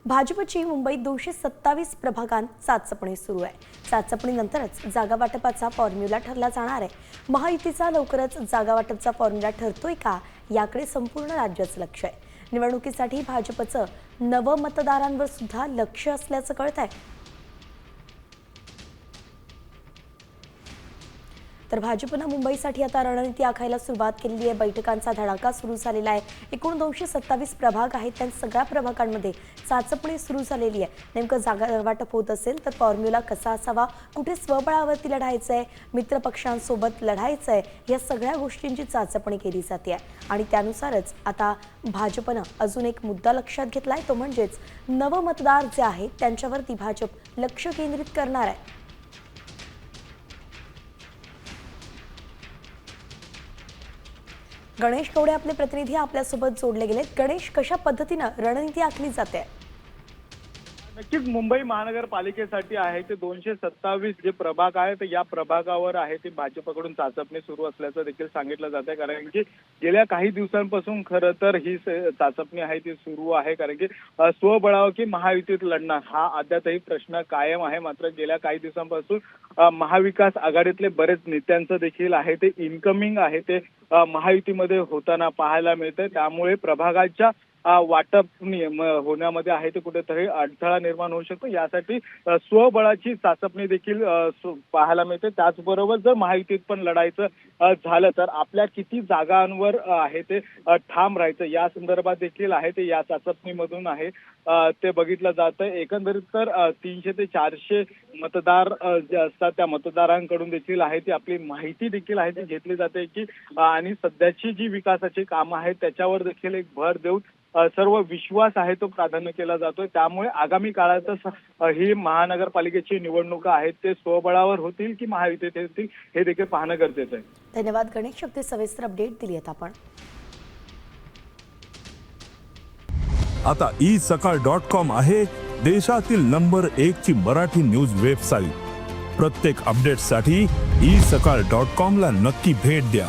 भाजपची मुंबईत 227 प्रभागांत चाचपणी सुरू आहे। चाचपणीनंतरच जागा वाटपाचा फॉर्म्युला ठरला जाणार आहे। महायुतीचा लवकरच जागा वाटपचा फॉर्म्युला ठरतोय का याकडे संपूर्ण राज्याचं लक्ष आहे। निवडणुकीसाठी भाजपचं नव मतदारांवर सुद्धा लक्ष असल्याचं कळतंय। तर भाजपनं मुंबईसाठी आता रणनीती आखायला सुरुवात केलेली आहे। बैठकांचा धडाका सुरू झालेला आहे। एकूण 227 प्रभाग आहेत, त्या सगळ्या प्रभागांमध्ये चाचपणी सुरू झालेली आहे। नेमकं जागा वाटप होत असेल तर फॉर्म्युला कसा असावा, कुठे स्वबळावरती लढायचं आहे, मित्रपक्षांसोबत लढायचं आहे, या सगळ्या गोष्टींची चाचपणी केली जाते आणि त्यानुसारच आता भाजपनं अजून एक मुद्दा लक्षात घेतलाय, तो म्हणजेच नव मतदार जे आहेत त्यांच्यावरती भाजप लक्ष केंद्रित करणार आहे। गणेश कवडे आपले प्रतिनिधी आपल्यासोबत जोडले गेलेत। गणेश, कशा पद्धतीने रणनीती आखली जाते? नक्कीच मुंबई महानगरपालिकेसाठी आहे ते 227 जे प्रभाग आहेत या प्रभागावर आहे ते भाजपकडून चाचपणी सुरू असल्याचं देखील सांगितलं जात आहे। कारण की गेल्या काही दिवसांपासून खरं तर ही चाचपणी आहे ती सुरू आहे। कारण की स्वबळावर की महायुतीत लढणार हा अद्यापही प्रश्न कायम आहे। मात्र गेल्या काही दिवसांपासून महाविकास आघाडीतले बरेच नेत्यांचं देखील आहे ते इन्कमिंग आहे ते महायुतीमध्ये होताना पाहायला मिळतंय। त्यामुळे प्रभागाच्या वाटप होण्यामध्ये आहे ते कुठेतरी अडथळा निर्माण होऊ शकतो। यासाठी स्वबळाची चाचपणी देखील पाहायला मिळते। त्याचबरोबर जर महायुतीत पण लढायचं झालं तर आपल्या किती जागांवर आहे ते ठाम राहायचं या संदर्भात देखील आहे ते या चाचपणीमधून आहे ते बघितलं जातं। एकंदरीत तर 300 ते 400 मतदार जे असतात त्या मतदारांकडून देखील आहे ती आपली माहिती देखील आहे ती घेतली जाते की आणि सध्याची जी विकासाची कामं आहेत त्याच्यावर देखील एक भर देऊन सर्व विश्वास आहे तो प्राधान्य केला जातोय। त्यामुळे आगामी काळात ही महानगरपालिकेची निवडणुका आहेत ते स्वबळावर होतील की महायुतीत होतील हे देखील पाहणं गरजेचं आहे। धन्यवाद गणेश, अगदी सविस्तर अपडेट दिली आहेत आपण। आता isakal.com आहे देशातील नंबर 1 ची मराठी न्यूज वेबसाईट। प्रत्येक अपडेटसाठी isakal.com ला नक्की भेट द्या।